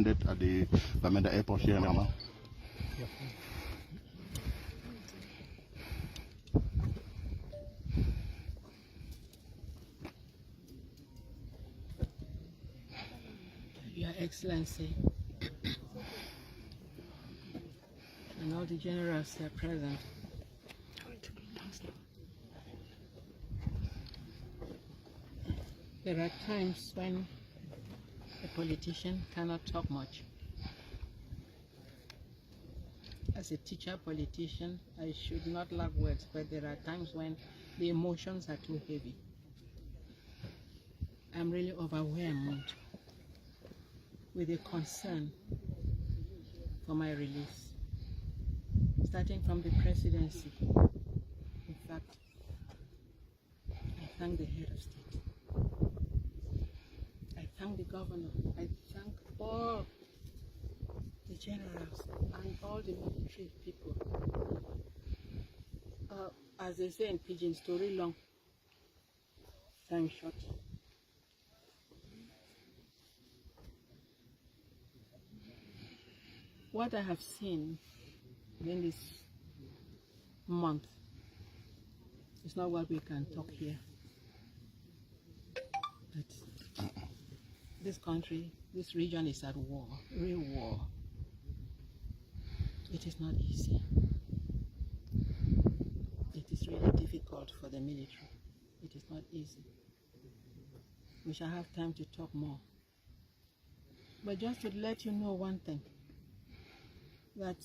landed at the Bamenda airport here in Myanmar. Your Excellency, and all the generals that are present. There are times when a politician cannot talk much. As a teacher politician, I should not lack words, but there are times when the emotions are too heavy. I'm really overwhelmed with a concern for my release. Starting from the presidency, in fact, I thank the head of state. I thank the governor. I thank all the generals and all the military people. As they say in pidgin, story long, time short. What I have seen in this month is not what we can talk here. But this country, this region is at war, real war. It is not easy. It is really difficult for the military. It is not easy. We shall have time to talk more. But just to let you know one thing, that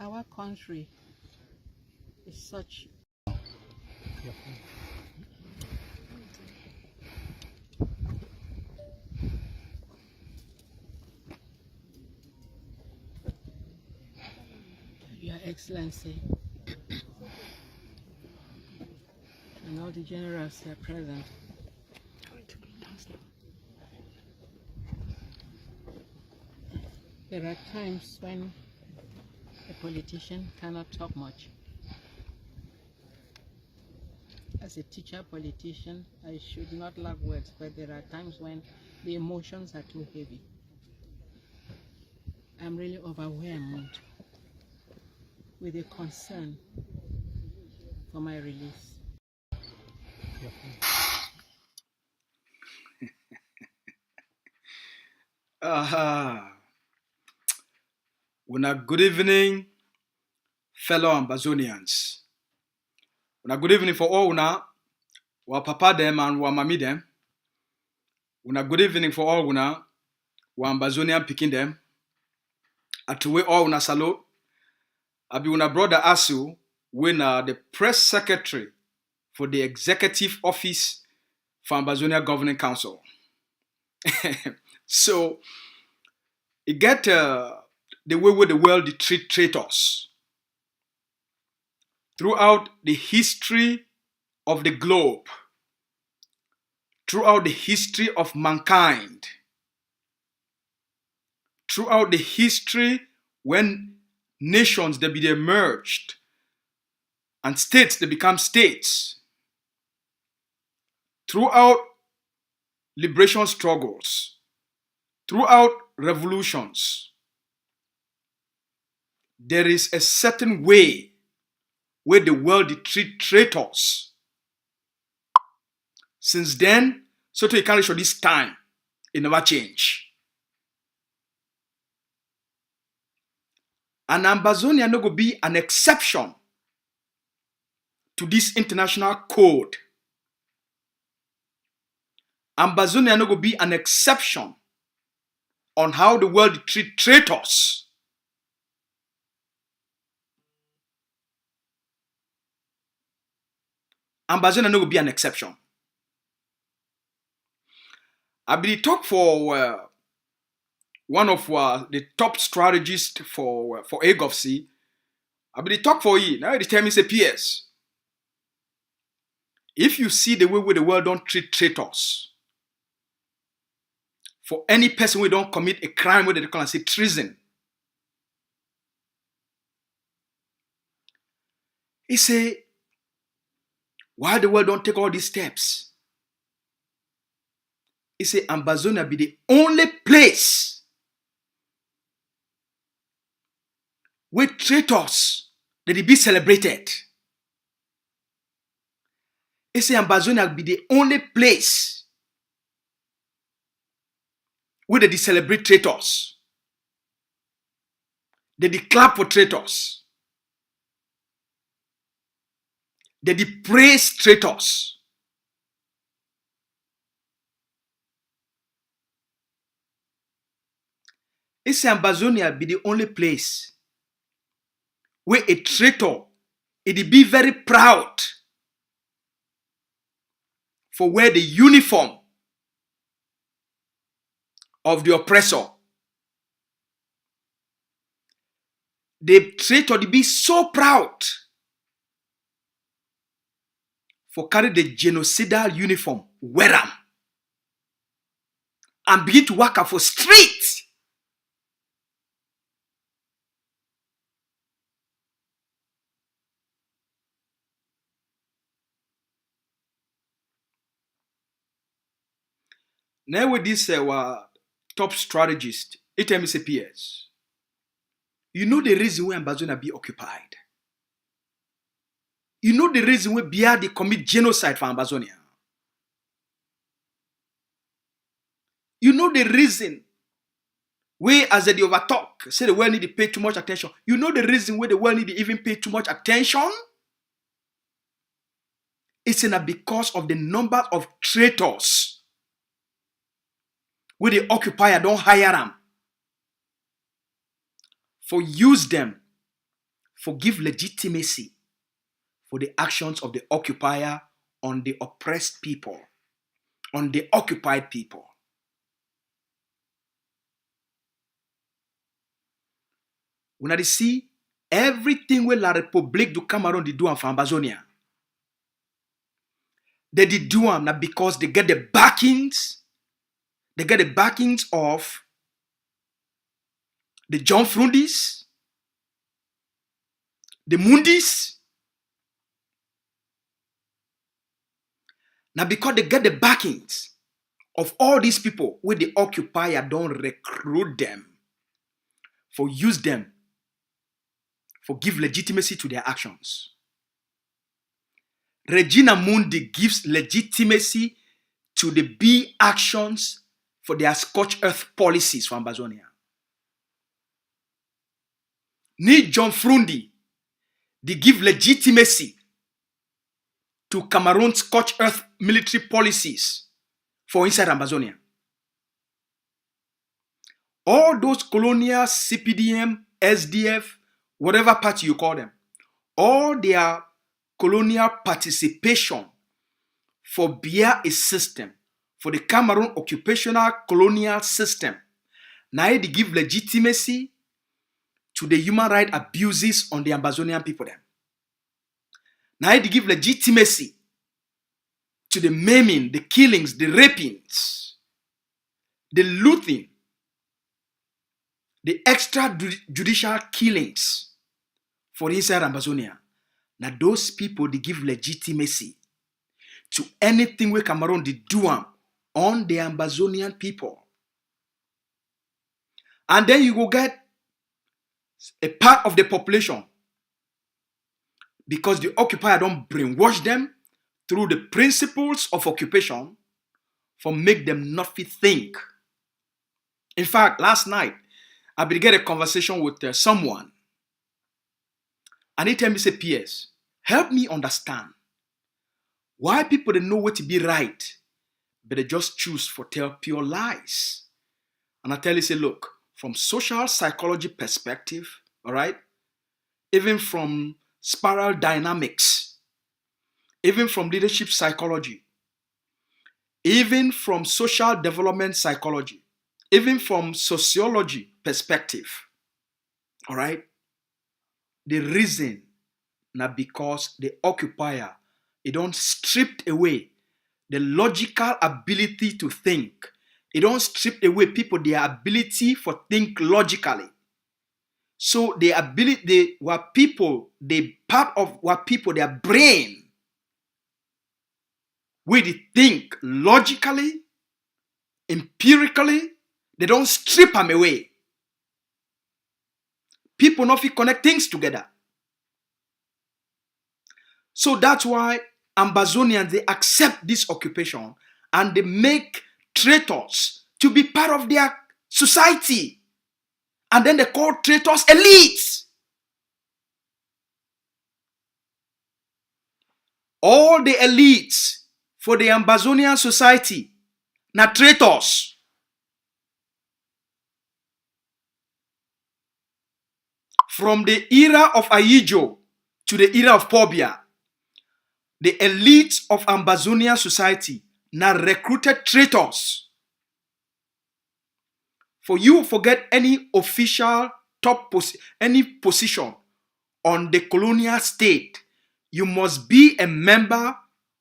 our country is such Your Excellency, and all the generals that are present. There are times when a politician cannot talk much. As a teacher politician, I should not lack words, but there are times when the emotions are too heavy. I'm really overwhelmed with a concern for my release. Good evening, fellow Ambazonians. Good evening for all wa papa them and wa mami them. Good evening for all wa Ambazonian picking them. Atuwe all salute. Abi brother Asu, the press secretary for the executive office for Ambazonia Governing Council. So, it get the way where the world they treat traitors. Throughout the history of the globe, throughout the history of mankind, throughout the history when nations they be emerged and states they become states, throughout liberation struggles, throughout revolutions, there is a certain way where the world treat traitors. Since then, so to carry show this time, it never change. And Ambazonia no go be an exception to this international code. Ambazonia no go be an exception on how the world treat traitors. Ambazonia no go be an exception. I been talk for one of the top strategists for AGOVC. I been talk for you. Now they tell me say PS. If you see the way where the world don't treat traitors, for any person who don't commit a crime where they can say treason, he say, why the world don't take all these steps? He say Ambazonia be the only place where traitors they be celebrated. He say Ambazonia be the only place where they celebrate traitors. They clap for traitors. They praise traitors. He say Ambazonia be the only place where a traitor it be very proud for wear the uniform of the oppressor. The traitor be so proud for carry the genocidal uniform, wear them, and begin to work out for street. Now with this top strategist, it tell me say PS. You know the reason why Ambazonia be occupied. You know the reason why Biya they commit genocide for Ambazonia. You know the reason why as they overtalk, say the world need to pay too much attention. You know the reason why the world need to even pay too much attention? It's not because of the number of traitors where the occupier don't hire them. For use them, for give legitimacy for the actions of the occupier on the oppressed people, on the occupied people. When I see everything where La République du Cameroun they do for Ambazonia, they did do them not because they get the backings. They get the backings of the John Frundis, the Mundis. Now because they get the backings of all these people where the occupier don't recruit them, for use them, for give legitimacy to their actions. Regina Mundi gives legitimacy to the B actions for their scorched earth policies for Ambazonia. Ni John Frundi, they give legitimacy to Cameroon's scorched earth military policies for inside Ambazonia. All those colonial CPDM, SDF, whatever party you call them, all their colonial participation for beer a system, for the Cameroon occupational colonial system. Now they give legitimacy to the human rights abuses on the Ambazonian people them. Now they give legitimacy to the maiming, the killings, the rapings, the looting, the extrajudicial killings for inside Ambazonia. Now those people they give legitimacy to anything where Cameroon did do on the Ambazonian people. And then you go get a part of the population because the occupier don't brainwash them through the principles of occupation for make them not fit think. In fact, last night, I began a conversation with someone and he tell me, say, PS, help me understand why people don't know what to be right, but they just choose for tell pure lies. And I tell you, say, look, from social psychology perspective, all right, even from spiral dynamics, even from leadership psychology, even from social development psychology, even from sociology perspective, all right, the reason not because the occupier, it don't stripped away the logical ability to think. It don't strip away people their ability for think logically. So the ability, they were people, they part of what people, their brain, where they think logically empirically, they don't strip them away. People not fit connect things together. So that's why Ambazonians, they accept this occupation and they make traitors to be part of their society. And then they call traitors elites. All the elites for the Ambazonian society, na traitors. From the era of Ayijo to the era of Pobia, the elites of Ambazonian society now recruited traitors. For you forget any official any position on the colonial state, you must be a member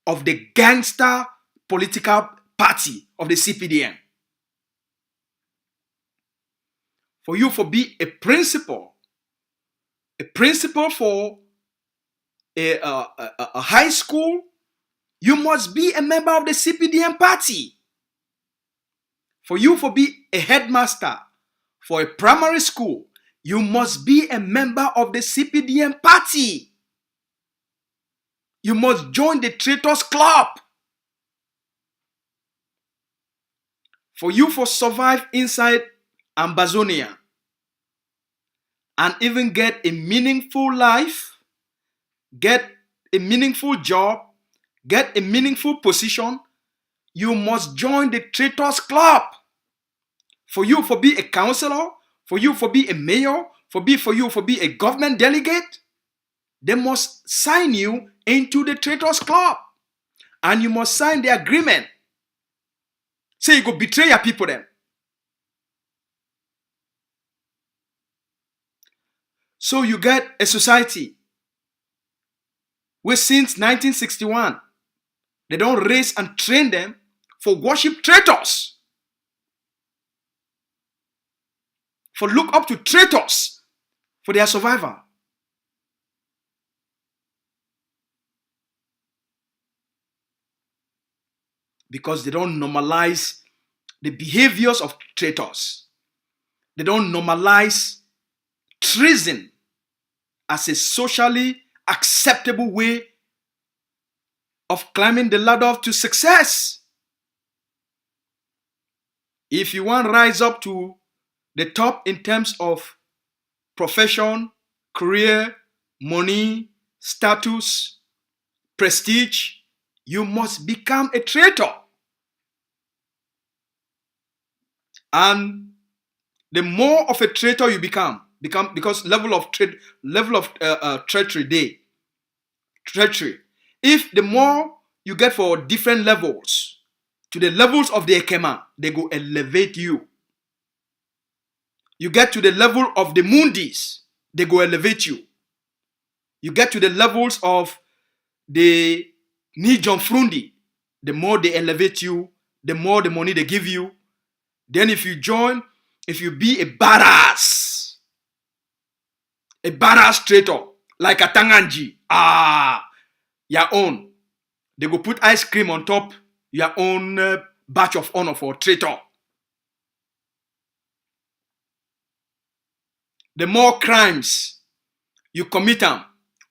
of the gangster political party of the CPDM. For you to be a principal for a high school, you must be a member of the CPDM party. For you to be a headmaster for a primary school, you must be a member of the CPDM party. You must join the Traitors Club. For you to survive inside Ambazonia and even get a meaningful life, get a meaningful job, get a meaningful position, you must join the Traitors Club. For you to be a councillor, for you to be a mayor, for you to be a government delegate, they must sign you into the Traitors Club. And you must sign the agreement. Say you go betray your people then. So you get a society where since 1961, they don't raise and train them for worship traitors. For look up to traitors for their survival. Because they don't normalize the behaviors of traitors. They don't normalize treason as a socially acceptable way of climbing the ladder to success. If you want to rise up to the top in terms of profession, career, money, status, prestige, you must become a traitor. And the more of a traitor you become because level of treachery. If the more you get for different levels, to the levels of the Ekema, they go elevate you. You get to the level of the Mundis, they go elevate you. You get to the levels of the Nijon Frundi, the more they elevate you, the more the money they give you. Then if you be a badass traitor, like a Tanganji, your own. They go put ice cream on top your own badge of honor for traitor. The more crimes you commit them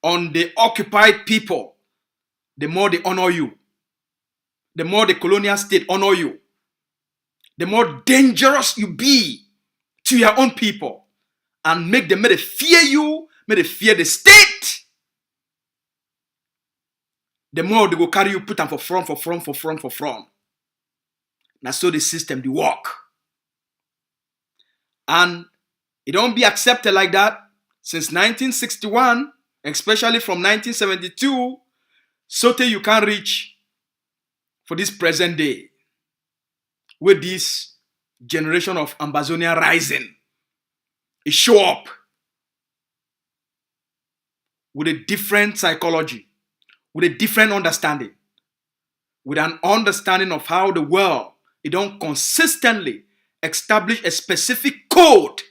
on the occupied people, the more they honor you. The more the colonial state honor you. The more dangerous you be to your own people. And make them, may they fear you, may they fear the state. The more they go carry you, put them for front. Now so the system, they work. And it don't be accepted like that since 1961, especially from 1972, so till you can reach for this present day, with this generation of Ambazonia rising. It show up with a different psychology, with a different understanding, with an understanding of how the world, it don't consistently establish a specific code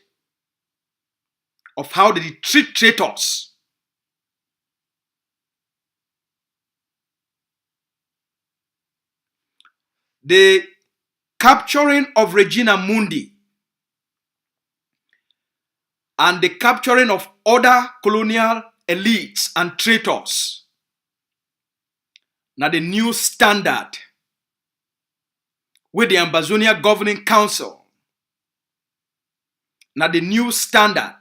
of how they treat traitors. The capturing of Regina Mundi and the capturing of other colonial elites and traitors. Now the new standard with the Ambazonia Governing Council. Now the new standard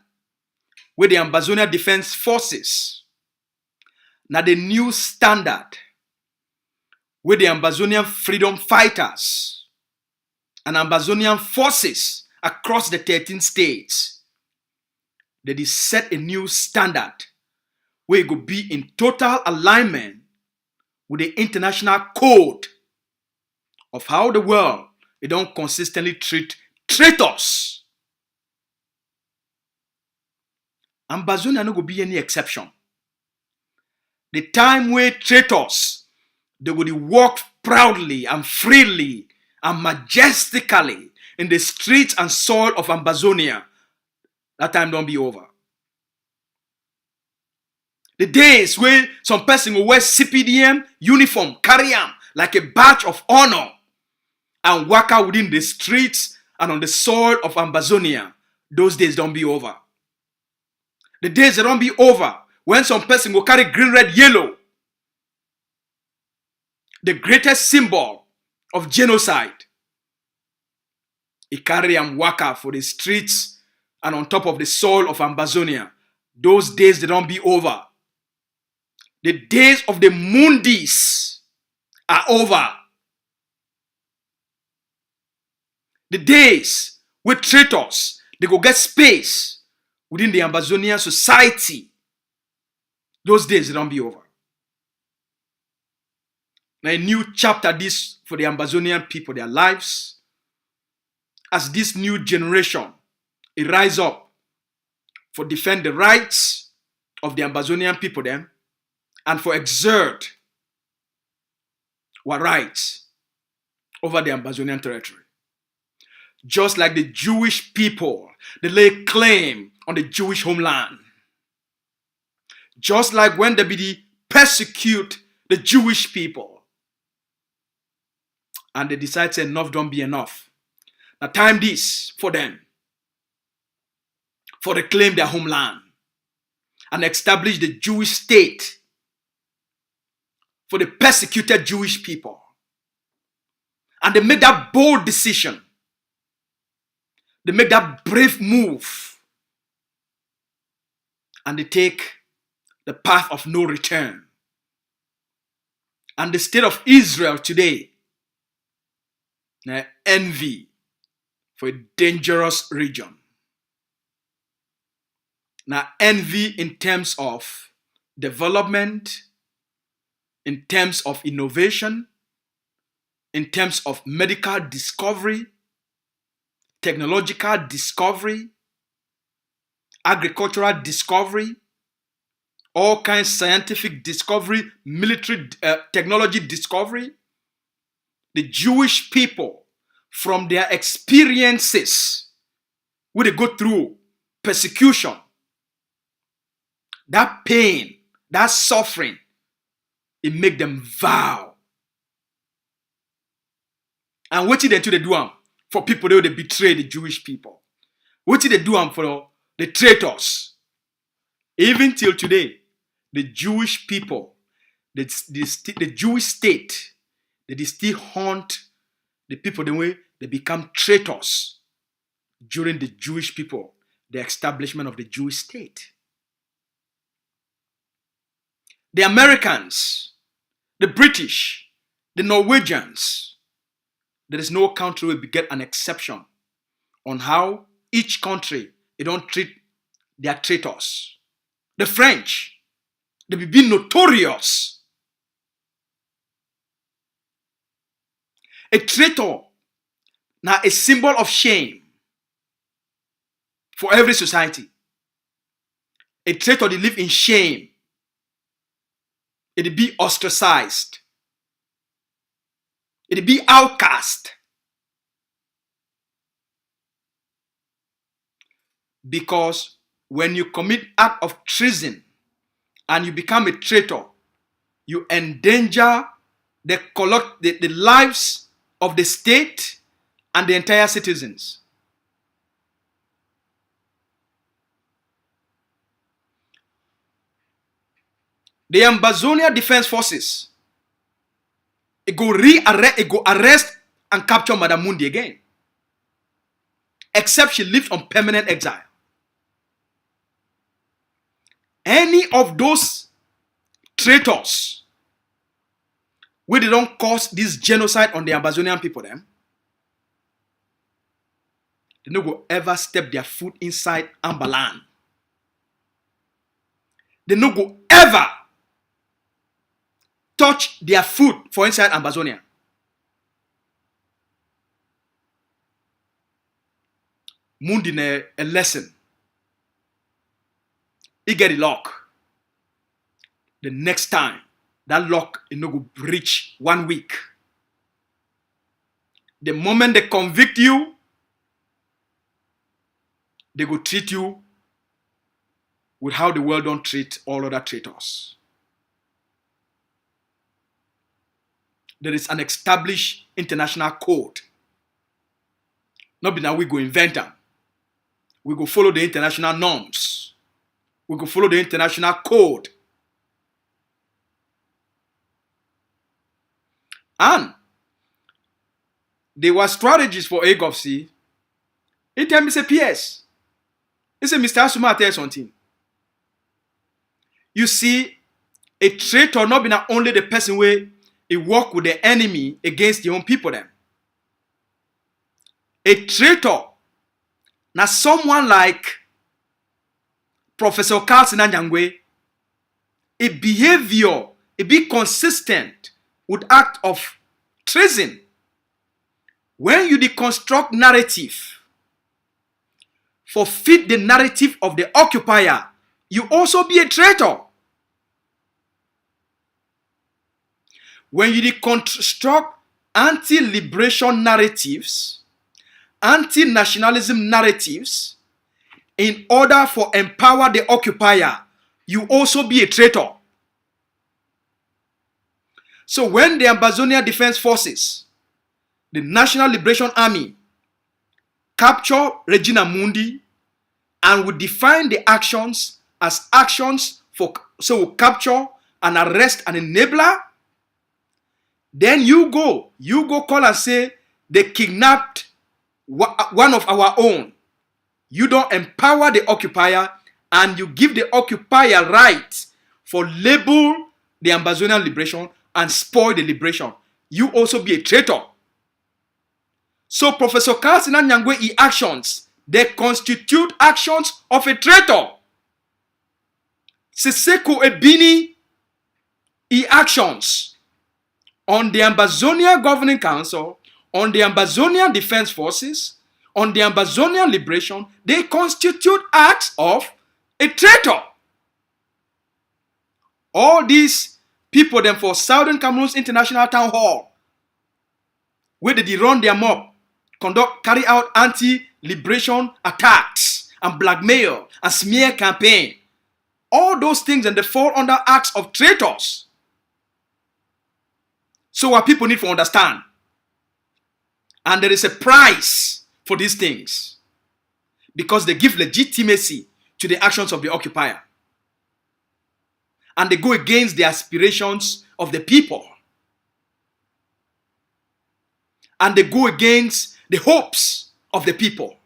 with the Ambazonia Defense Forces. Now the new standard with the Ambazonian freedom fighters and Ambazonian forces across the 13 states. They set a new standard where it could be in total alignment with the international code of how the world they don't consistently treat traitors. Ambazonia no go be any exception. The time where traitors they would walk proudly and freely and majestically in the streets and soil of Ambazonia, that time don't be over. The days where some person will wear CPDM uniform, carry them like a badge of honor and walk out within the streets and on the soil of Ambazonia, those days don't be over. The days that don't be over when some person will carry green, red, yellow, the greatest symbol of genocide. He carry and walk out for the streets and on top of the soil of Ambazonia. Those days they don't be over. The days of the Mundis are over. The days with traitors, they go get space within the Ambazonian society. Those days they don't be over. Now a new chapter this for the Ambazonian people, their lives. As this new generation, it rise up for defend the rights of the Ambazonian people them and for exert our rights over the Ambazonian territory. Just like the Jewish people, they lay claim on the Jewish homeland. Just like when they persecute the Jewish people. And they decide to enough don't be enough. Now time this for them. For they claim their homeland. And establish the Jewish state. For the persecuted Jewish people. And they make that bold decision. They make that brave move. And they take the path of no return. And the state of Israel today, now envy for a dangerous region. Now envy in terms of development, in terms of innovation, in terms of medical discovery, technological discovery, agricultural discovery, all kinds of scientific discovery, military technology discovery. The Jewish people, from their experiences, where they go through persecution, that pain, that suffering, it make them vow. And what did they do? They do for people they betray the Jewish people. What did they do for the traitors? Even till today, the Jewish people, the Jewish state, they still haunt the people the way they become traitors during the Jewish people, the establishment of the Jewish state. The Americans, the British, the Norwegians, there is no country where we get an exception on how each country they don't treat their traitors. The French, they be notorious. A traitor now a symbol of shame for every society. A traitor they live in shame. It be ostracized. It be outcast. Because when you commit act of treason and you become a traitor, you endanger the lives of the state and the entire citizens. The Ambazonia Defense Forces, it go arrest and capture Madam Mundi again. Except she lives on permanent exile. Any of those traitors where they don't cause this genocide on the Ambazonian people, them, they no go ever step their foot inside Ambaland. They no go ever touch their foot for inside Ambazonia. Mundi a lesson. He get the lock. The next time, that lock is no go reach 1 week. The moment they convict you, they go treat you with how the world don't treat all other traitors. There is an established international code. Not be now we go invent them. We go follow the international norms. We go follow the international code. And there were strategies for AGOVC. He tell me, say, PS. He say, Mr. Asuma, tell you something. You see, a traitor not be not only the person where he work with the enemy against their own people them. A traitor, now someone like Professor Carlson Anyangwe, a behavior, be consistent with act of treason. When you deconstruct narrative, for fit the narrative of the occupier, you also be a traitor. When you deconstruct anti-liberation narratives, anti-nationalism narratives, in order for empower the occupier, you also be a traitor. So when the Ambazonia Defense Forces, the National Liberation Army, capture Regina Mundi and would define the actions as actions for capture and arrest an enabler, then you go call and say they kidnapped one of our own. You don't empower the occupier and you give the occupier right for label the Ambazonian liberation and spoil the liberation. You also be a traitor. So Professor Carlson Anyangwe actions, they constitute actions of a traitor. Siseko Ebini actions on the Ambazonia Governing Council, on the Ambazonian Defense Forces, on the Ambazonian Liberation, they constitute acts of a traitor. All these people them for Southern Cameroon's International Town Hall, where they run their mob, carry out anti-liberation attacks and blackmail and smear campaign. All those things and they fall under acts of traitors. So what people need to understand. And there is a price for these things. Because they give legitimacy to the actions of the occupier. And they go against the aspirations of the people. And they go against the hopes of the people.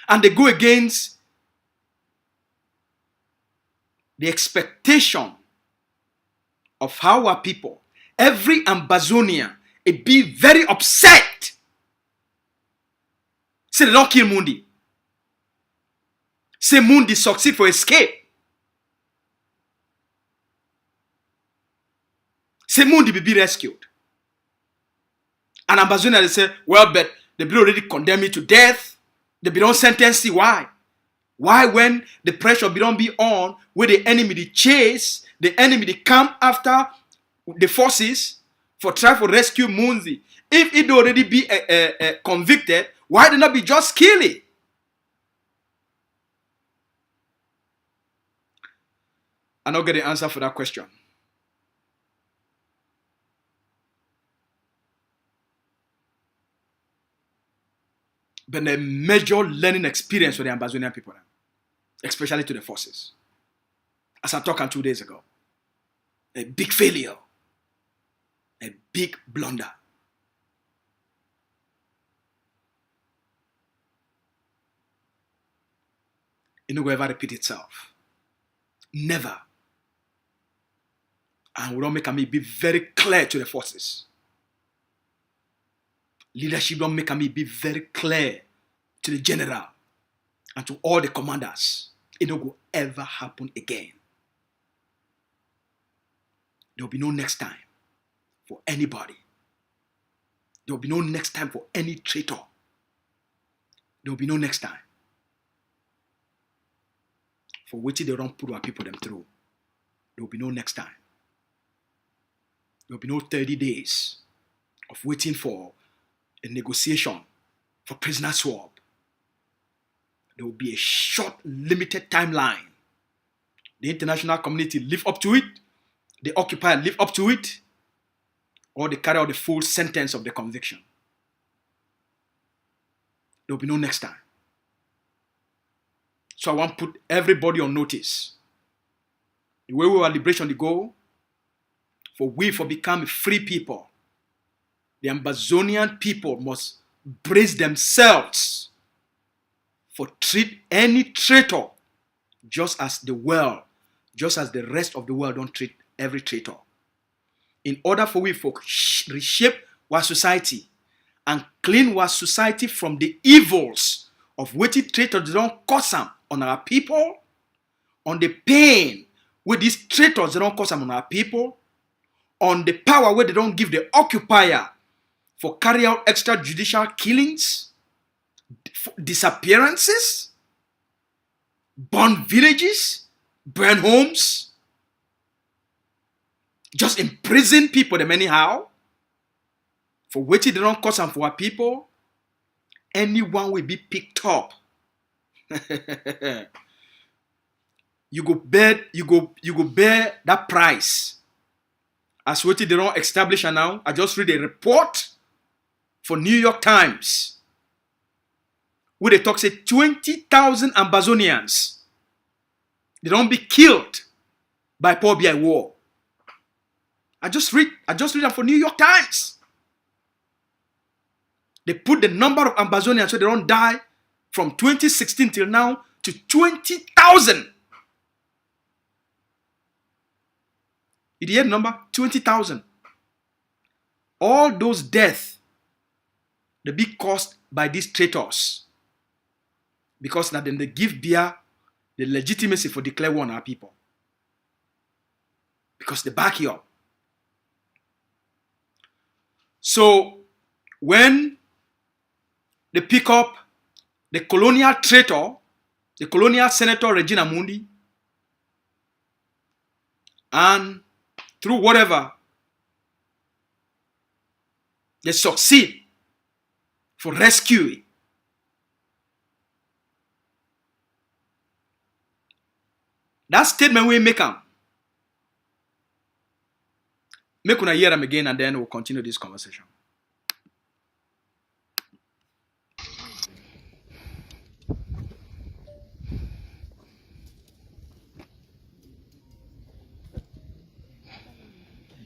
And they go against the expectation of how our people, every Ambazonian, it be very upset. Say they don't kill Mundi. Say Mundi succeed for escape. Say Mundi be rescued. And Ambazonia they say, well, but they be already condemned me to death. They be don't sentence you. Why? Why when the pressure be don't be on, where the enemy they chase, the enemy they come after the forces for try to rescue Mundi. If it already be convicted, why did not be just kill it? I don't get the answer for that question. been a major learning experience for the Ambazonian people, especially to the forces. As I talked 2 days ago, a big failure, a big blunder. It will ever repeat itself. Never. And we don't make me be very clear to the forces. Leadership don't make me be very clear to the general and to all the commanders. It will ever happen again. There will be no next time for anybody. There will be no next time for any traitor. There will be no next time. For which they don't put our people them through. There will be no next time. There will be no 30 days of waiting for a negotiation for prisoner swap. There will be a short, limited timeline. The international community live up to it. The occupier live up to it. Or they carry out the full sentence of the conviction. There will be no next time. So I want to put everybody on notice. The way we were liberation the goal, for become a free people, the Ambazonian people must brace themselves for treat any traitor just as the rest of the world don't treat every traitor. In order for we folk reshape our society and clean our society from the evils of which traitors don't cause them on our people, on the pain where these traitors don't cause them on our people, on the power where they don't give the occupier for carry out extrajudicial killings, disappearances, burn villages, burn homes, just imprison people them anyhow, for which they don't cause them for our people, anyone will be picked up. you go bear that price. As what they don't establish now, I just read a report for New York Times where they talk say 20,000 Ambazonians they don't be killed by Poor BI war. I just read that for New York Times. They put the number of Ambazonians so they don't die from 2016 till now to 20,000. You hear the number? 20,000. All those deaths, they be caused by these traitors. Because now then they give beer the legitimacy for declare war on our people. Because they back you up. So, when they pick up the colonial traitor, the colonial senator Regina Mundi, and through whatever, they succeed for rescuing. That statement we make them. Make una hear them again and then we'll continue this conversation.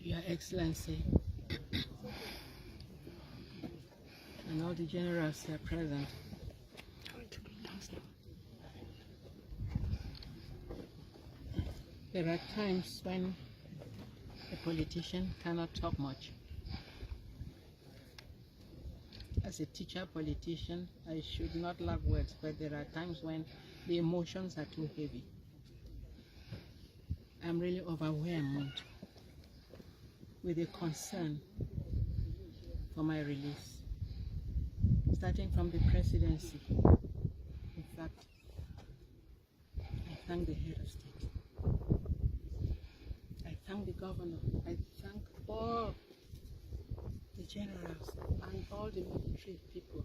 Your Excellency, and all the generals here present, there are times when a politician cannot talk much. As a teacher politician, I should not lack words, but there are times when the emotions are too heavy. I'm really overwhelmed with a concern for my release, starting from the presidency. In fact, I thank the head of state. I thank the governor. I thank all the generals and all the military people.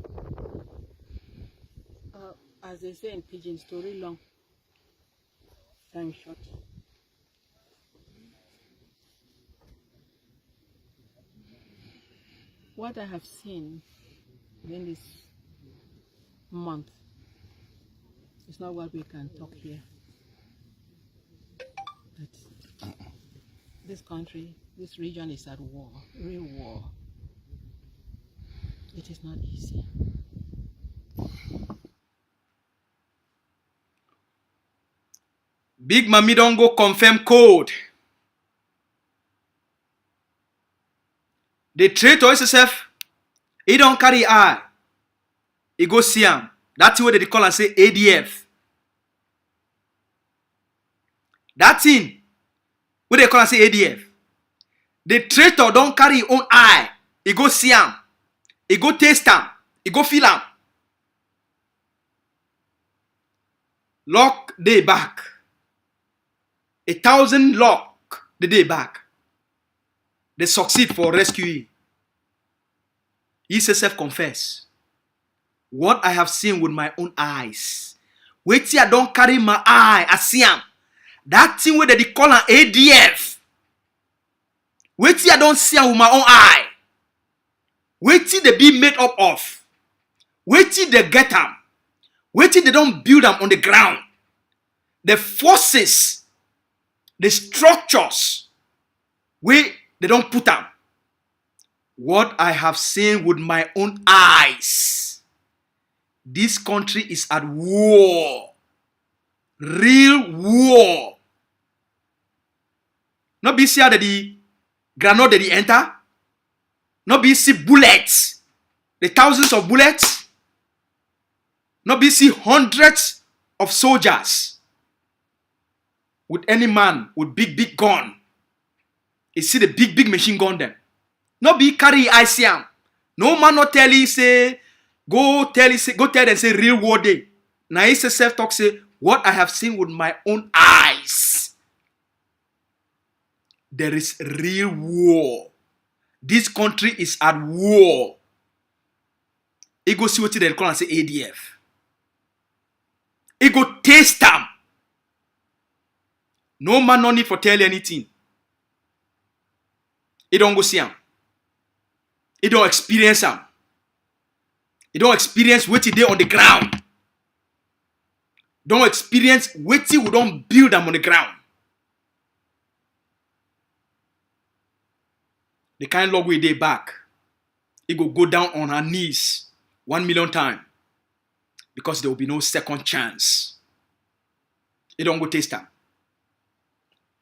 As they say in pidgin, story long, time short. What I have seen in this month. It's not what we can talk here. But this country, this region is at war, real war. It is not easy. Big Mami don't go confirm code. The traitor SSF, he don't carry eye. He go see him. That's what they call and say ADF. That thing, what they call and say ADF. The traitor don't carry his own eye. He go see him. He go taste him. He go feel him. Lock day back. 1,000 lock the day back. They succeed for rescue. He self confess. What I have seen with my own eyes. Wait till I don't carry my eye. I see him. That thing where they call an ADF. Wait till I don't see him with my own eye. Wait till they be made up of. Wait till they get them. Wait till they don't build them on the ground. The forces, the structures, where they don't put them. What I have seen with my own eyes. This country is at war. Real war. Not be see how the granite they enter. Not be see bullets. The thousands of bullets. Not be see hundreds of soldiers. With any man with big gun. You see the big machine gun them. Not be carry ICM. No man not tell you say go tell them say real war day. Now he self talk say what I have seen with my own eyes. There is real war. This country is at war. He go see what they call and say ADF. He go taste them. No man no need for tell anything. He don't go see him. He don't experience him. He don't experience what he did on the ground. Don't experience what he would don't build them on the ground. The kind log we did back. He go down on her knees 1 million times. Because there will be no second chance. He don't go taste them.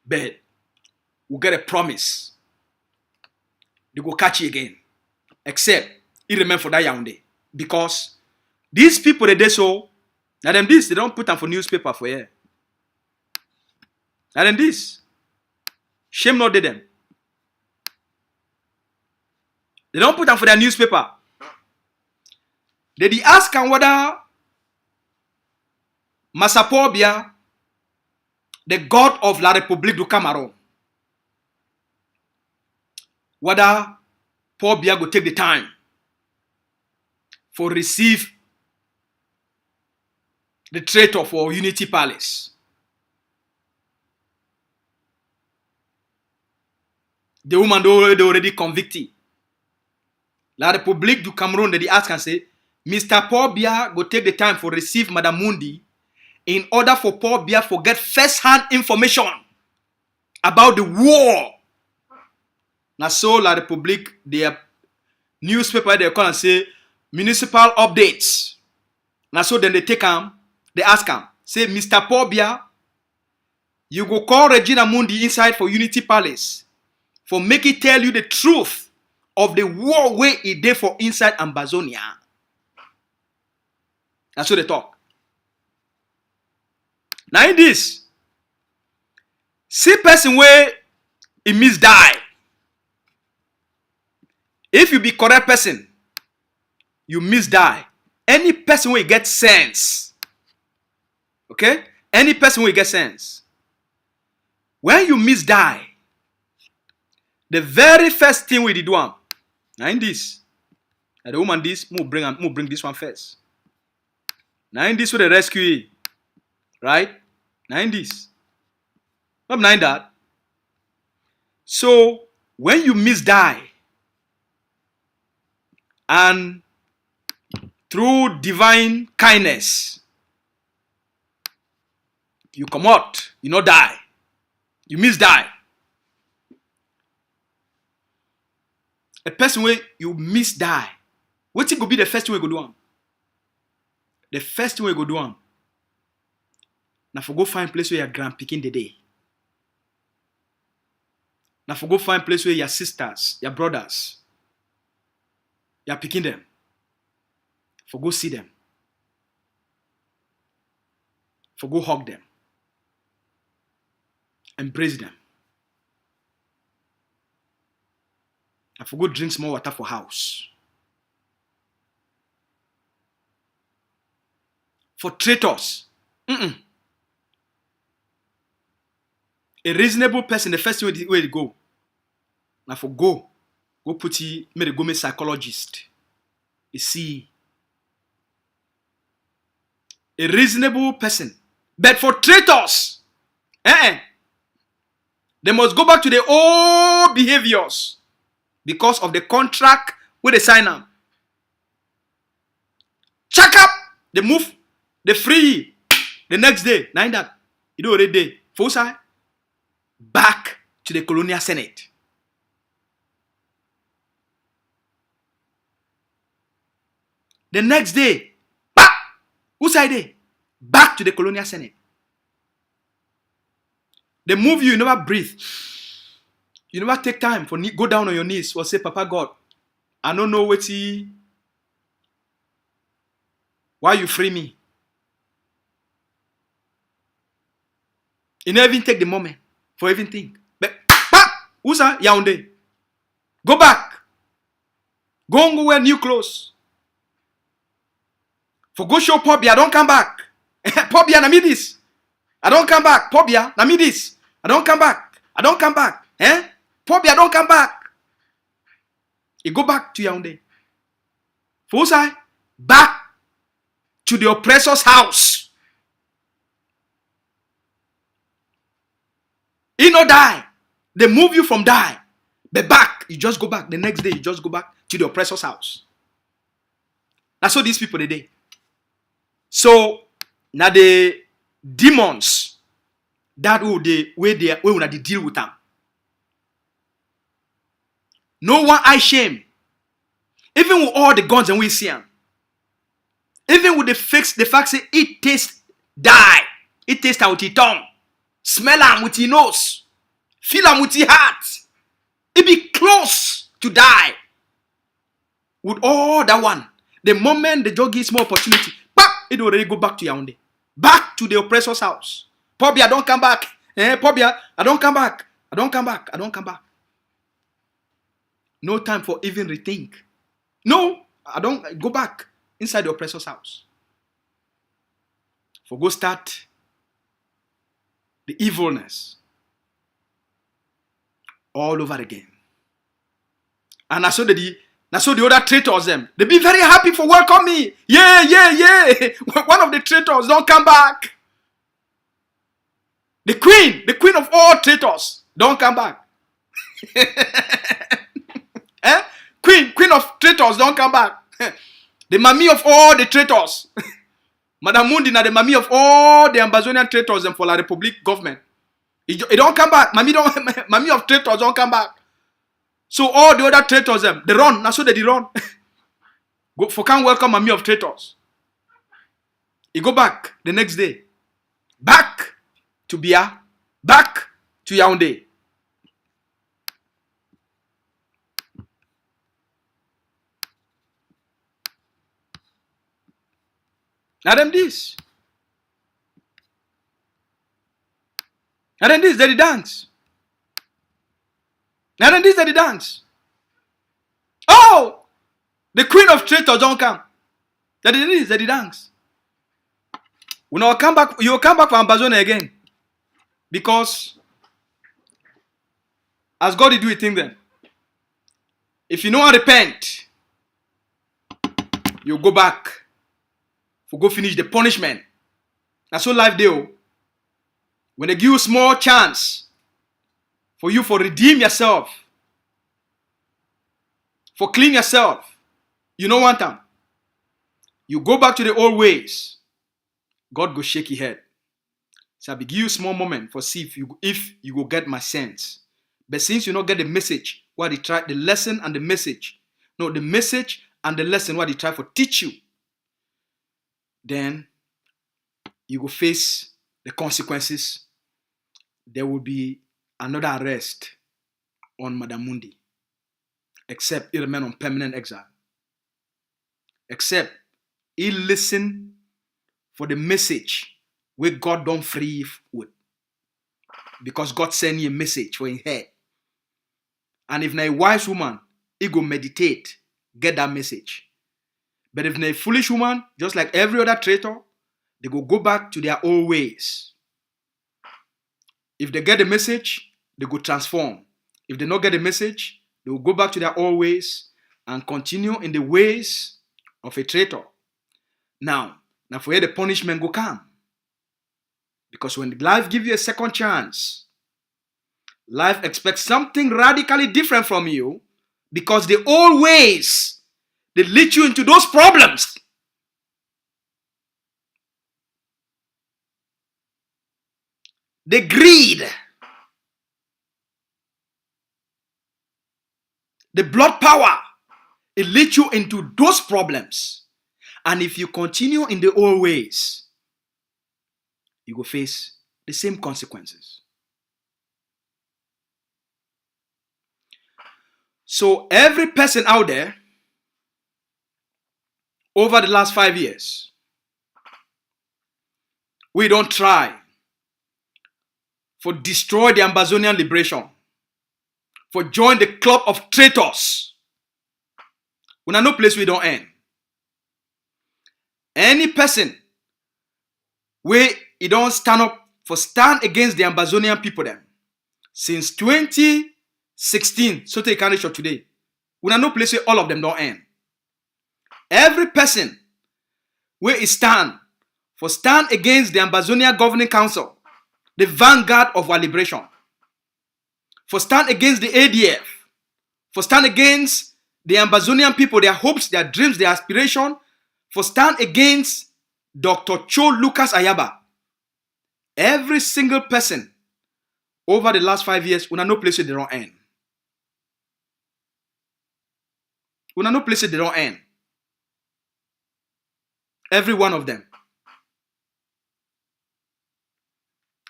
But we'll get a promise. They go catch you again. Except he remain for that Yaoundé. Because these people they so now them this they don't put them for newspaper for here. Now them this. Shame not them. They don't put them for their newspaper. They ask them whether Masapobia, the God of La République du Cameroon, whether Paul Biya go take the time for receive the traitor for Unity Palace. The woman they already convicted. La République du Cameroon they ask and say, Mr. Paul Biya go take the time for receive Madame Mundi in order for Paul Biya to get first-hand information about the war. Now so La République, their newspaper they call and say municipal updates. Now so then they take him, they ask him, say Mr. Paul Biya, you go call Regina Mundi inside for Unity Palace for make it tell you the truth of the war where he did for inside Ambazonia. That's what they talk. Now in this, see person where he miss die. If you be correct person, you miss die. Any person will get sense. Okay? Any person will get sense. When you miss die, the very first thing we did one. Now in this, and the woman this, we'll bring this one first. Now in this with the rescue, right? Now in this, not nine that. So when you miss die, and through divine kindness, you come out, you not die. You miss die. A person where you miss die. What it could be the first thing we go do? The first thing we go do. Now for go find place where your grand picking the day. Now for go find place where your sisters, your brothers, you're picking them. For go see them. For go hug them. Embrace them. And for go drink some more water for house. For traitors. A reasonable person, the first way to go. Now for go put it, make go make psychologist. You see. A reasonable person. But for traitors, they must go back to their old behaviors because of the contract where they sign up. Check up, they move, they free. The next day, nine that you do already day. Full side, back to the colonial senate. The next day, back. Who side day? Back to the colonial senate. They move you, you never breathe. You never take time for go down on your knees or say, Papa God, I don't know why you free me. You never even take the moment for everything. But who's that? Yaoundé. Go back. Go and go wear new clothes. For go show Pobia, don't come back. Pobia Namidis. I don't come back. Pobia Namidis. I don't come back. I don't come back. Pobia don't come back. You go back to Yaoundé. For who's that? Back to the oppressor's house. He no die. They move you from die. But back. You just go back. The next day you just go back to the oppressor's house. That's what these people they do. So now the demons that who they where they deal with them. No one I shame. Even with all the guns and we see them. Even with the fact say it tastes die. It tastes out his tongue. Smell them with his nose. Feel them with his heart. It be close to die. With all that one. The moment the dog gives more opportunity, it already go back to Yaoundé. Back to the oppressor's house. Pobia, don't come back. Pobia, I don't come back. I don't come back. I don't come back. No time for even rethink. No, I don't go back inside the oppressor's house. For go start the evilness all over again. And I saw the other traitors them. They be very happy for welcome me. Yeah. One of the traitors don't come back. The queen of all traitors don't come back. Queen of traitors don't come back. The mommy of all the traitors. Madame Mundina, the mommy of all the Ambazonian traitors and for la Republic government. It don't come back. Mommy of traitors don't come back. So all the other traitors them, they run. That's so they run. Go for can't welcome mommy of traitors. He go back the next day. Back to Bia. Back to Yaoundé. Now them this. Now them this, they dance. Now then this they dance. Oh! The queen of traitors don't come. That it is, they dance. When I come back, you will come back for Ambazonia again. Because as God did do it thing then. If you don't repent, you go back. For go finish the punishment. That's what life do. When they give you small chance for you for redeem yourself, for clean yourself, you don't want them. You go back to the old ways, God go shake your head. So I be give you small moment for see if you go get my sense. But since you not get the message, what they try, the lesson and the message. No, the message and the lesson what they try for teach you. Then you go face the consequences. There will be another arrest on Madam Mundi. Except he remain on permanent exile. Except he listen for the message where God don't free with. Because God send you a message for his head. And if na a wise woman, he go meditate, get that message. But if na a foolish woman, just like every other traitor, they go back to their old ways. If they get the message, they go transform. If they not get the message, they will go back to their old ways and continue in the ways of a traitor. Now for where the punishment go come. Because when life gives you a second chance, life expects something radically different from you because the old ways, they lead you into those problems. The greed, the blood power, it leads you into those problems. And if you continue in the old ways, you will face the same consequences. So every person out there, over the last 5 years, we don't try for destroy the Ambazonian liberation, for join the club of traitors. We are no place we don't end. Any person where he don't stand up for stand against the Ambazonian people them since 2016, so take advantage of today. We are no place where all of them don't end. Every person where he stand against the Ambazonia Governing Council, the vanguard of our liberation, for stand against the ADF, for stand against the Ambazonian people, their hopes, their dreams, their aspiration, for stand against Dr. ChoAyaba. Every single person over the last 5 years, we are no place where they don't end. We are no place where they don't end. Every one of them.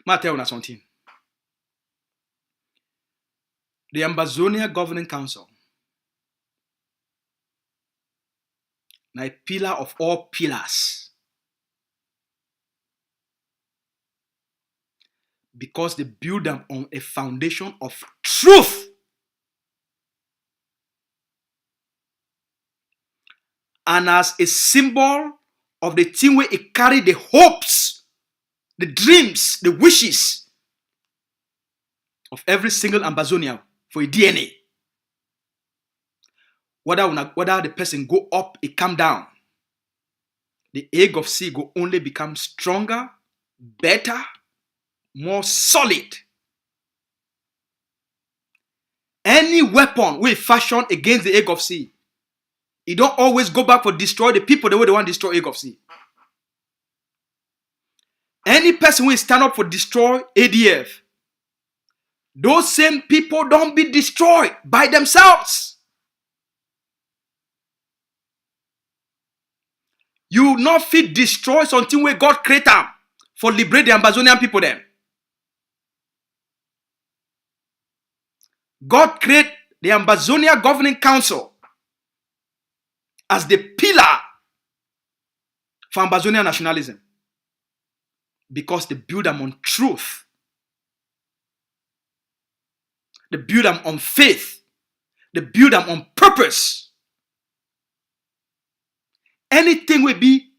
I tell you something. The Ambazonia Governing Council, now a pillar of all pillars, because they build them on a foundation of truth. And as a symbol of the thing where it carry the hopes, the dreams, the wishes of every single Ambazonia for a DNA. Whether the person go up, it come down. The egg of sea go only become stronger, better, more solid. Any weapon we fashion against the egg of sea, it don't always go back for destroy the people the way they want to destroy egg of sea. Any person who stand up for destroy ADF, those same people don't be destroyed by themselves. You will not fit destroy something where God create them for liberate the Ambazonian people then. God create the Ambazonia Governing Council as the pillar for Ambazonian nationalism. Because they build them on truth. They build them on faith. They build them on purpose. Anything will be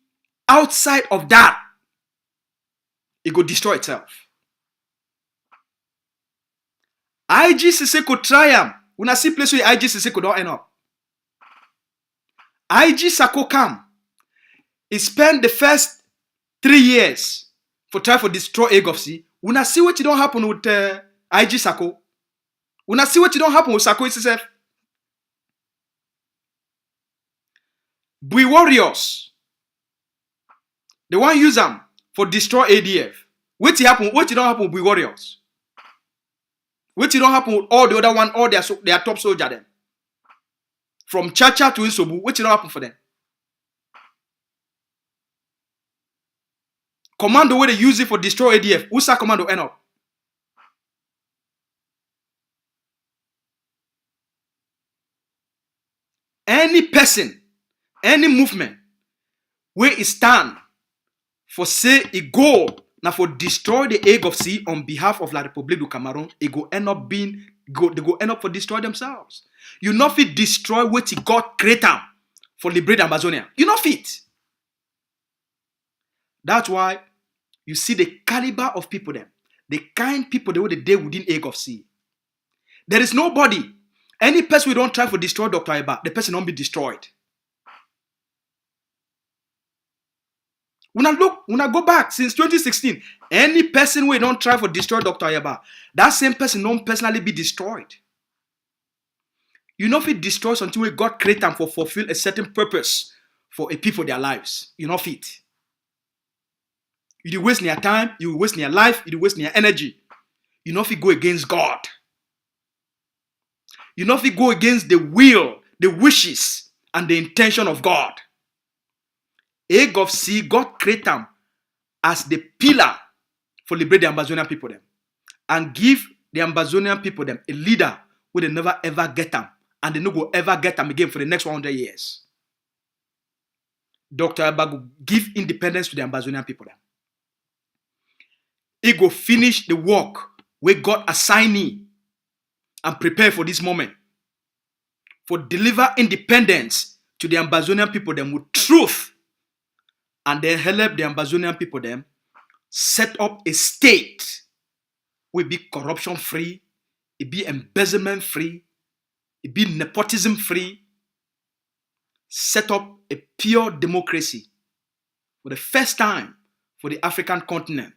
outside of that, it will destroy itself. IGCC could triumph. When I see place where IGCC could not end up. IG Sako come. He spent the first 3 years for try for destroy egg of sea. When I see what you don't happen with IG Sako. When I see what you don't happen with Sako itself. We warriors. They want to use them for destroy ADF. What don't happen with warriors? What don't happen with all the other one, all their top soldier them? From Chacha to Insobu, what don't happen for them? Commando where they use it for destroy ADF. Who's that commando end up? Any person, any movement where it stand for say a goal now for destroy the egg of sea on behalf of La République du Cameroon, it go end up being they go end up for destroy themselves. You not fit destroy what God created for liberate Ambazonia. You not fit. That's why you see the caliber of people them, the kind people they were the day within egg of sea. There is nobody, any person we don't try for destroy Dr. Ayaba, the person don't be destroyed. When I go back since 2016, any person we don't try for destroy Dr. Ayaba, that same person don't personally be destroyed. You know if it destroys until we God create them for fulfill a certain purpose for a people their lives. You know fit. You waste your time, you waste your life, you waste your energy. You know if you go against God. You know if you go against the will, the wishes, and the intention of God. Egg of sea, God create them as the pillar for liberate the Ambazonian people them. And give the Ambazonian people them a leader where they never ever get them. And they no go ever get them again for the next 100 years. Dr. Ayaba will give independence to the Ambazonian people them. He go finish the work where God assign him and prepare for this moment. For deliver independence to the Ambazonian people them with truth. And then help the Ambazonian people them set up a state will be corruption free, it be embezzlement free, it be nepotism free. Set up a pure democracy for the first time for the African continent.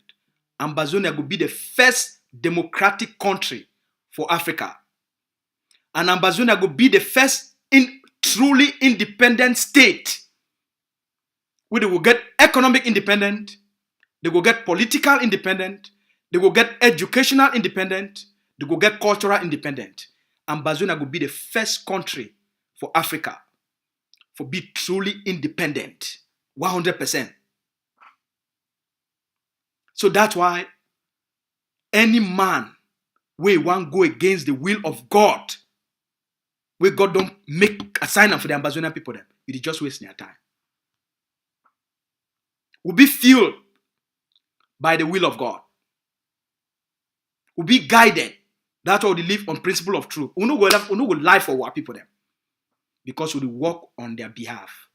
Ambazonia will be the first democratic country for Africa. And Ambazonia will be the first truly independent state where they will get economic independent, they will get political independent, they will get educational independent, they will get cultural independent. Ambazonia will be the first country for Africa for be truly independent, 100%. So that's why any man where want go against the will of God, where God don't make a sign for the Ambazonian people, them, you just wasting your time. Will be fueled by the will of God. Will be guided. That's why we live on principle of truth. We no go lie for our people them. Because we work on their behalf.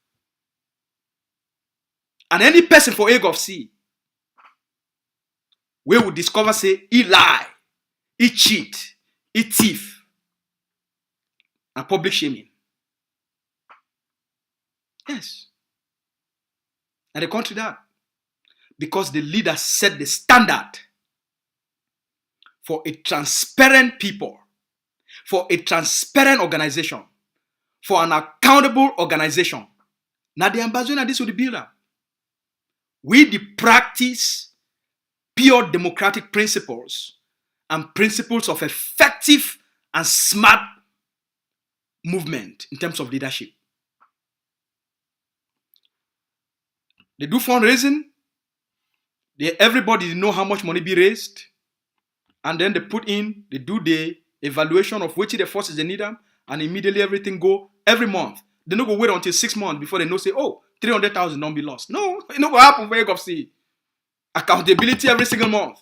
And any person for egg of sea, we will discover say he lie, he cheat, he thief, and public shaming. Yes. And the country that. Because the leader set the standard for a transparent people, for a transparent organization, for an accountable organization. Now the Ambazonia, this will be builder. We the practice pure democratic principles and principles of effective and smart movement in terms of leadership. They do fundraising. Everybody know how much money be raised. And then they do the evaluation of which the forces they need them. And immediately everything go every month. They don't go wait until 6 months before they know say, oh, 300,000 don't be lost. No, it not go happen for egg of sea. Accountability every single month.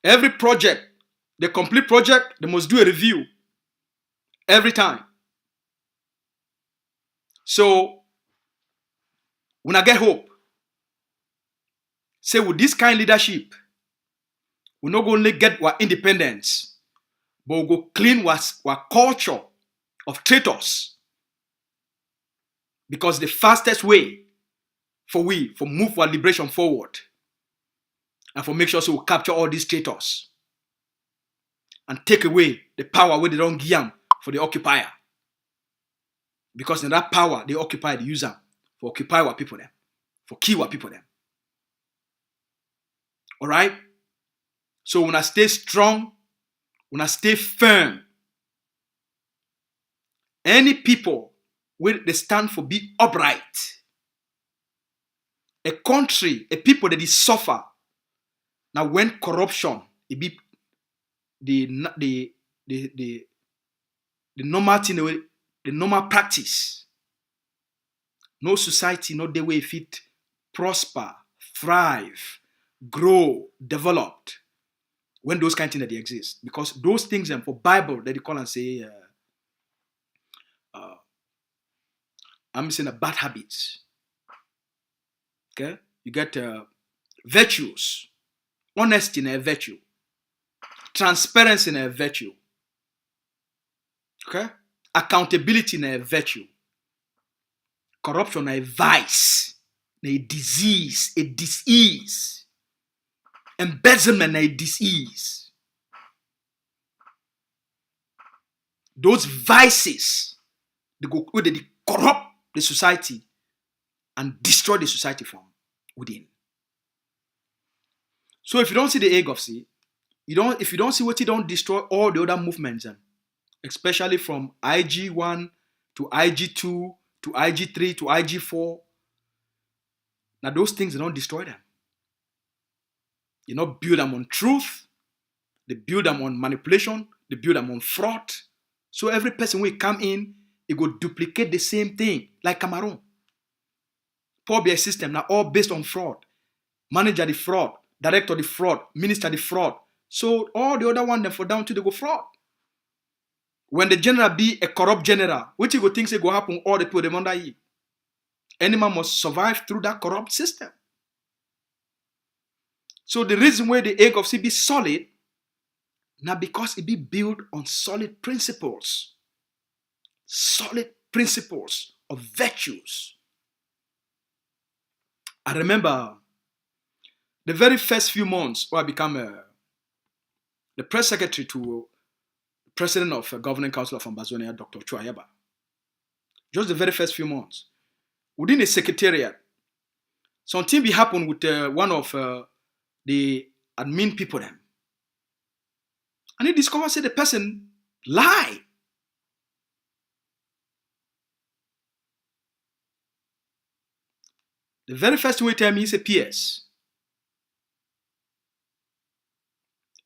Every project, the complete project, they must do a review every time. So, when I get hope, say with this kind of leadership, we not only get our independence, but we go clean our culture of traitors. Because the fastest way for move our liberation forward and for make sure so we capture all these traitors and take away the power where they don't give them for the occupier. Because in that power, they occupy the user for occupy our people them, for kill our people them. All right? So when I stay strong, when I stay firm, any people where they stand for be upright. A country, a people that is suffer. Now when corruption, it be the normal thing, the normal practice. No society, no the way fit prosper, thrive, grow, developed. When those kind of things that they exist. Because those things for Bible that they call and say I'm saying bad habits. Okay? You get virtues. Honesty in a virtue. Transparency in a virtue. Okay? Accountability in a virtue. Corruption a vice. A disease. A disease. Embezzlement a disease. Those vices, they corrupt the society and destroy the society from within. So if you don't see the egg of sea, if you don't see what you don't destroy all the other movements, especially from IG1 to IG2 to IG3 to IG4, now those things they don't destroy them. You not build them on truth, they build them on manipulation, they build them on fraud. So every person will come in, it will duplicate the same thing, like Cameroon. Poor BI system, now all based on fraud. Manager the fraud, director the fraud, minister the fraud. So all the other one, them for down to they go fraud. When the general be a corrupt general, which you go think say go happen, all the people them under you. Any man must survive through that corrupt system. So the reason why the egg of sea be solid, now because it be built on solid principles. Solid principles of virtues. I remember the very first few months when I became the press secretary to president of Governing Council of Ambazonia, Dr. ChoAyaba. Just the very first few months. Within the secretariat, something be happened with one of the admin people them. And he discovered say the person lie. The very first thing he tell me is a PS.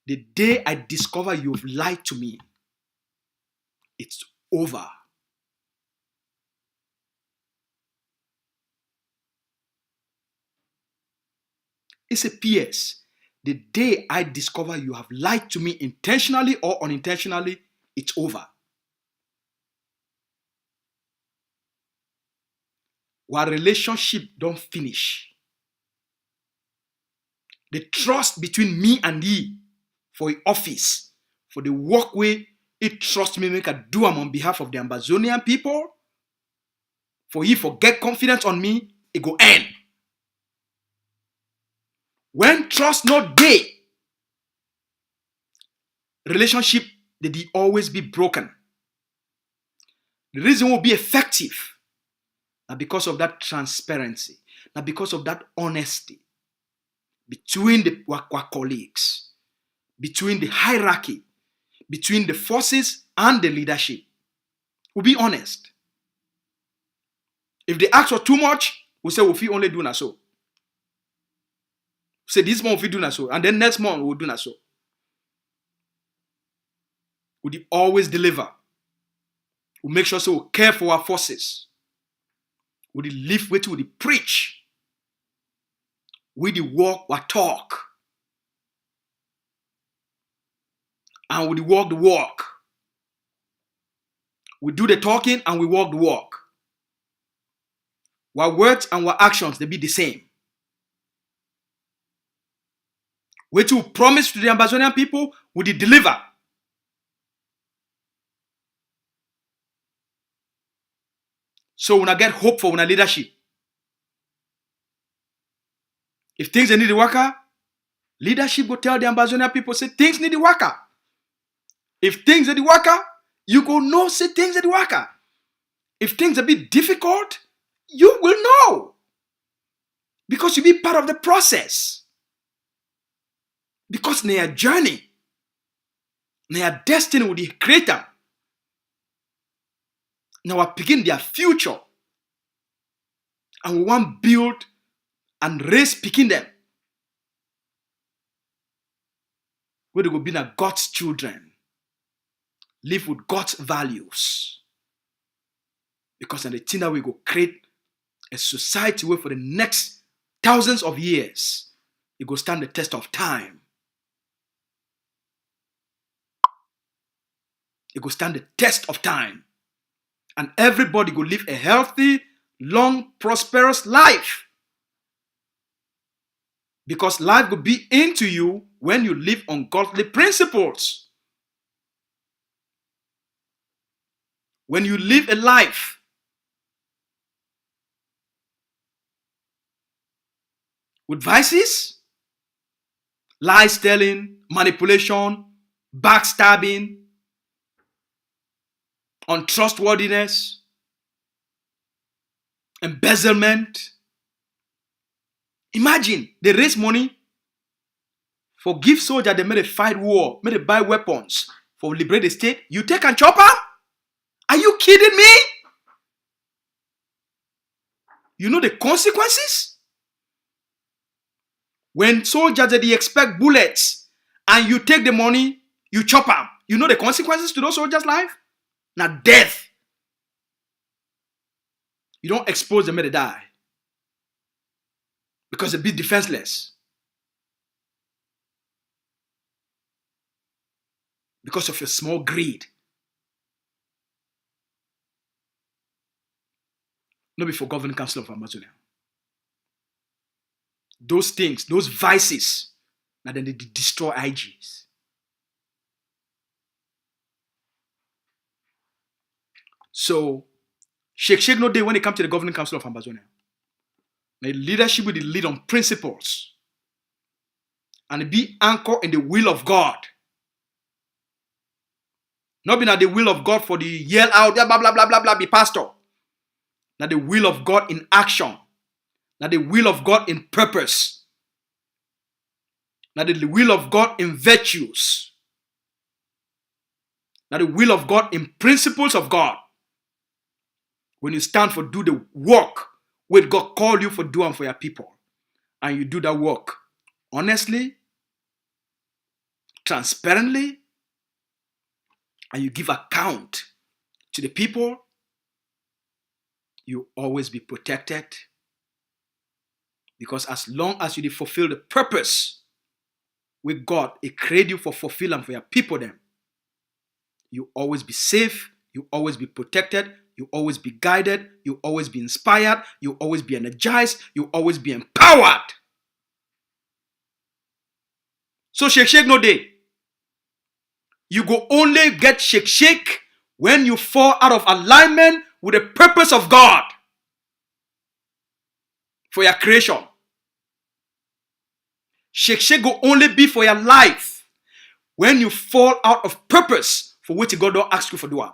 The day I discover you've lied to me, it's over. It's a PS. The day I discover you have lied to me intentionally or unintentionally, it's over. Our relationship don't finish. The trust between me and he for the office, for the workway, he trust me make I do on behalf of the Ambazonian people. For he forget confidence on me, it go end. When trust not there, relationship they always be broken. The reason will be effective, now because of that transparency, now because of that honesty between the our colleagues, between the hierarchy, between the forces and the leadership. We'll be honest. If they ask for too much, we'll say we'll only do na so. Say this month we do not so, and then next month we'll do not so. We'll always deliver. We'll make sure so we care for our forces. We'll live with, we'll preach. We'll walk, we'll talk. And we'll walk the walk. We do the talking and we walk the walk. Our words and our actions, they be the same. We to promise to the Ambazonian people, we deliver. So when I get hope for our leadership. If things need the worker, leadership go tell the Ambazonian people, say things need the worker. If things are the worker, you go know say things are the worker. If things are a bit difficult, You will know. Because you be part of the process. Because their journey, their destiny with the Creator, now begin their future. And we want to build and raise picking them. Where they will be now God's children. Live with God's values. Because in the thing that we go create a society where for the next thousands of years, it will stand the test of time. It will stand the test of time. And everybody will live a healthy, long, prosperous life. Because life will be into you when you live on godly principles. When you live a life with vices, lies telling, manipulation, backstabbing, untrustworthiness, embezzlement. Imagine they raise money for give soldier, they made a fight war, made a buy weapons for liberate the state. You take and chop up? Are you kidding me? You know the consequences? When soldiers they expect bullets and you take the money, you chop up. You know the consequences to those soldiers' life? Now death. You don't expose them, they die. Because they be defenseless. Because of your small greed. Not before Governing Council of Ambazonia. Those things, those vices, now then they destroy IGs. So, shake no day when it comes to the Governing Council of Ambazonia. The leadership will lead on principles and be anchored in the will of God. Not being at the will of God for the yell out, blah, blah, blah, blah, blah, be pastor. Not the will of God in action. Not the will of God in purpose. Not the will of God in virtues. Not the will of God in principles of God. When you stand for do the work what God called you for doing for your people. And you do that work honestly, transparently, and you give account to the people, you always be protected. Because as long as you fulfill the purpose with God, it created you for fulfilling for your people then. You always be safe, you always be protected, you always be guided, you always be inspired, you always be energized, you always be empowered. So shake no day. You go only get shake when you fall out of alignment with the purpose of God for your creation. Shake go only be for your life when you fall out of purpose for which God don't ask you for doing.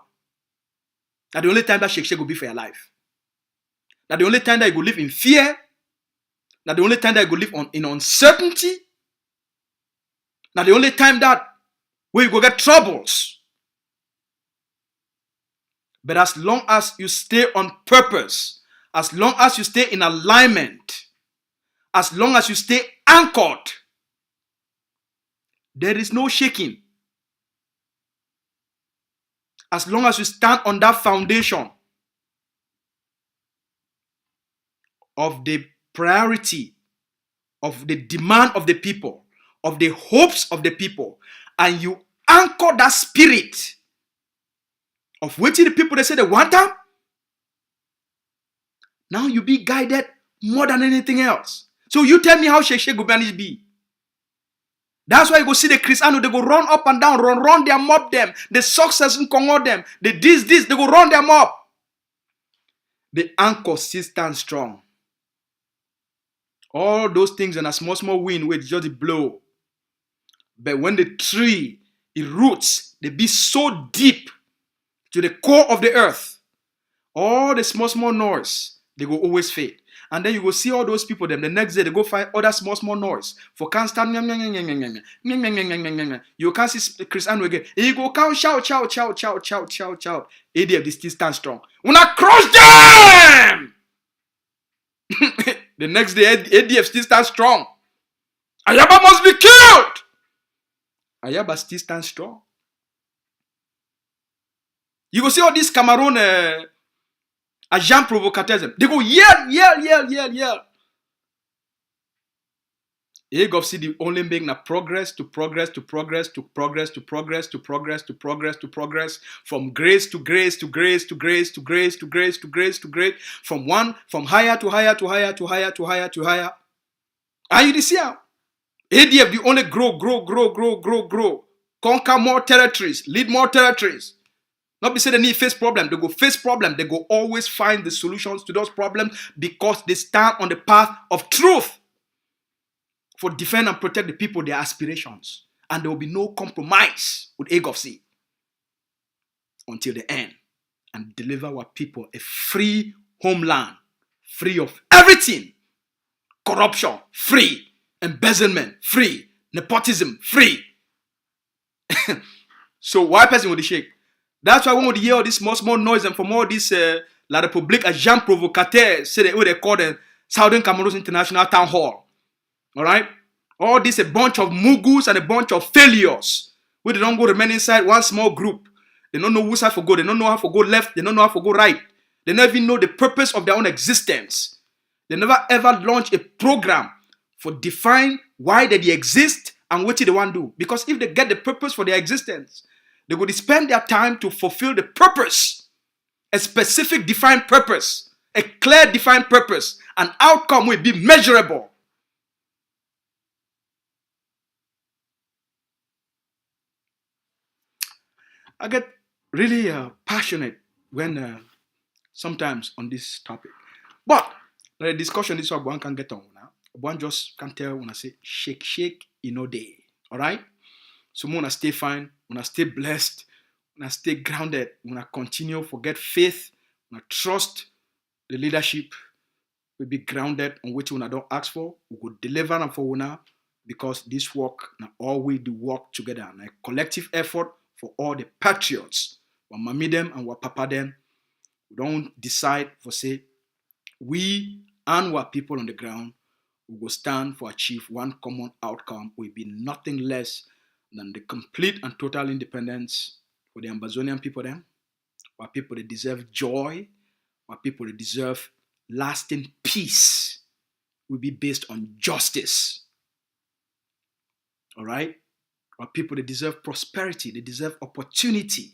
That's the only time that shake will be for your life. That's the only time that you go live in fear. That's the only time that you go live in uncertainty. That's the only time that where you go get troubles. But as long as you stay on purpose, as long as you stay in alignment, as long as you stay anchored, there is no shaking. As long as you stand on that foundation of the priority, of the demand of the people, of the hopes of the people, and you anchor that spirit of waiting the people they say they want them, now you be guided more than anything else. So you tell me how Shake go manage be. That's why you go see the Christians, they go run up and down, run them, mob them. The success in Congo them. The this, they go run them up. The anchor still stand strong. All those things and a small wind will just blow. But when the tree, it roots, they be so deep to the core of the earth. All the small noise, They will always fade. And then you will see all those people, then the next day they go find other small noise. For can't stand, you can't see Christian again. You go count, shout. ADF, they still stand strong. When I crush them! The next day, ADF still stand strong. Ayaba must be killed! Ayaba still stand strong. You will see all these Cameroon agent provocateurs. They go yell. Egg see the only make na progress from grace to grace, from higher to higher. And you see how ADF the only grow, conquer more territories, lead more territories. Not be say they need face problem. They go face problem. They go always find the solutions to those problems because they stand on the path of truth for defend and protect the people, their aspirations. And there will be no compromise with AGOFC until the end and deliver our people a free homeland, free of everything. Corruption, free. Embezzlement, free. Nepotism, free. So why person would shake? That's why when we hear all this small noise and from all this La République agent provocateur, say what they call the Southern Cameroon International Town Hall. Alright? All this a bunch of mugus and a bunch of failures. Where they don't go remain inside one small group. They don't know who's how to go. They don't know how to go left. They don't know how to go right. They never even know the purpose of their own existence. They never ever launch a program for define why they exist and what they want to do. Because if they get the purpose for their existence, they would spend their time to fulfill the purpose, a specific defined purpose, a clear defined purpose. An outcome will be measurable. I get really passionate when sometimes on this topic. But the discussion is what one can get on now. One just can tell when I say shake, day. All right? So we want to stay fine, we want to stay blessed, we want to stay grounded, we want to continue, forget faith, we want to trust the leadership, we be grounded on which we don't ask for, we will deliver them for una because this work, now all we do work together, and a collective effort for all the patriots, we mommy them and we papa them, we don't decide for say, we and our people on the ground, we will stand for achieve one common outcome, will be nothing less than the complete and total independence for the Ambazonian people then. Our people, they deserve joy. Our people, they deserve lasting peace. Will be based on justice. All right? Our people, they deserve prosperity. They deserve opportunity.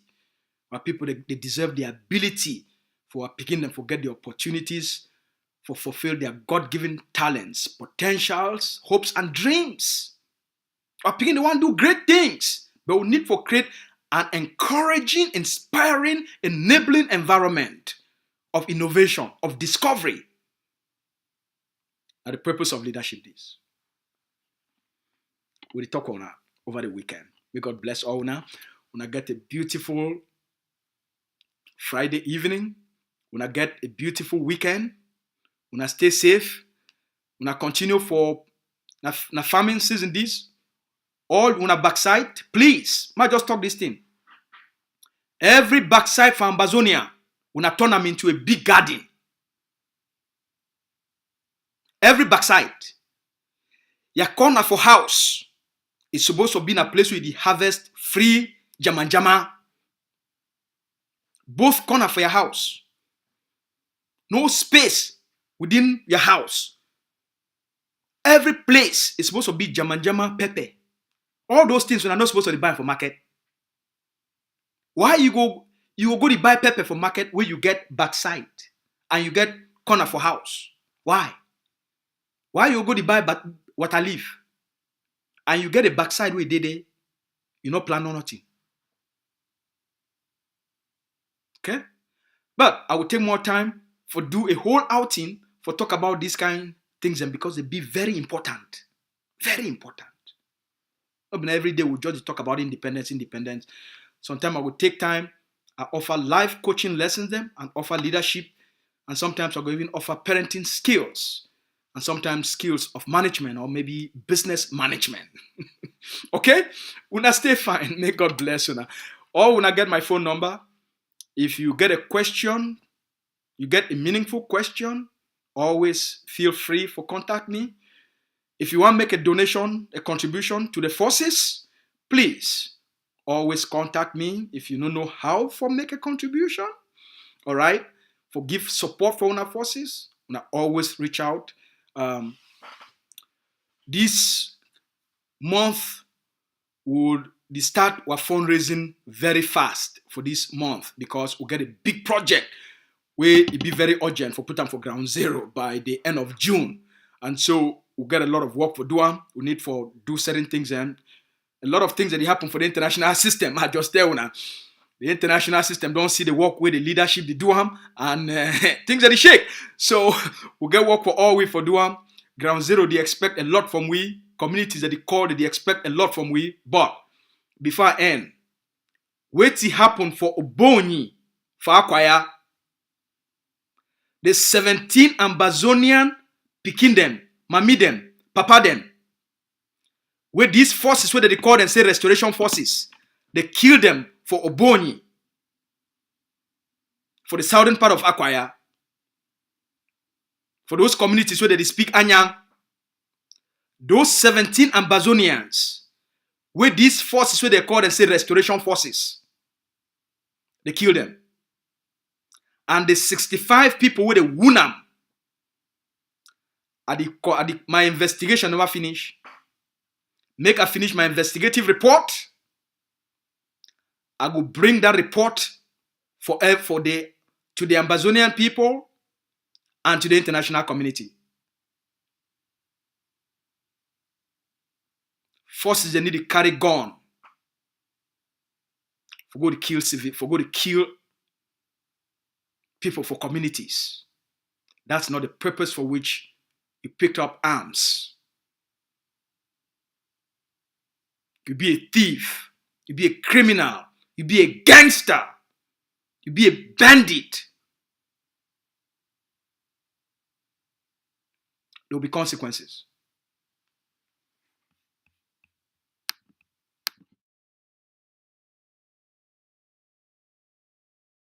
Our people, they deserve the ability for our picking and forget the opportunities for fulfill their God-given talents, potentials, hopes, and dreams. Our people, they want to do great things, but we need to create an encouraging, inspiring, enabling environment of innovation, of discovery. And the purpose of leadership is. We'll talk on that over the weekend. May God bless all now. When I get a beautiful Friday evening, when I get a beautiful weekend, when I stay safe, when I continue for na farming season this. All when I backside, please, might just talk this thing. Every backside for Ambazonia, when I turn them into a big garden. Every backside. Your corner for house is supposed to be in a place where you harvest free jama. Both corner for your house. No space within your house. Every place is supposed to be jama pepper. All those things when I'm not supposed to buy for market. Why you go to buy pepper for market where you get backside and you get corner for house? Why? Why you go to buy water leaf and you get a backside where you not plan on nothing? Okay? But I will take more time for do a whole outing for talk about these kind of things and because they be very important. Very important. Not every day we just talk about independence. Sometimes I will take time, I offer live coaching lessons them and offer leadership And sometimes I go even offer parenting skills. And sometimes skills of management or maybe business management. Okay? Una stay fine. May God bless you. Or when I get my phone number, if you get a question, you get a meaningful question, always feel free for contact me. If you want to make a donation, a contribution to the forces, please always contact me. If you don't know how to make a contribution, all right, for give support for our forces, always reach out. This month would start our fundraising very fast for this month because we'll get a big project where it be very urgent for put them for ground zero by the end of June. And so we'll get a lot of work for doing. We need for do certain things and a lot of things that happen for the international system. I just tell you now. The international system don't see the work where the leadership they do and things that they shake. So we'll get work for all we for do. Ground zero, they expect a lot from we. Communities that they call, they expect a lot from we. But before I end, wait to happen for Oboni, for Akwaya. The 17 Ambazonian picking them, mami them, papa them. Where these forces, where they call them say restoration forces, they kill them for Oboni, for the southern part of Akwaya. For those communities where they speak Anyang, those 17 Ambazonians, where these forces, where they call them say restoration forces, they kill them. And the 65 people where they wound them, my investigation never finish. Make I finish my investigative report. I will bring that report to the Ambazonian people and to the international community. Forces they need to carry gun for go to kill civil, for go to kill people for communities. That's not the purpose for which you picked up arms. You be a thief, you be a criminal, you be a gangster, you be a bandit. There will be consequences.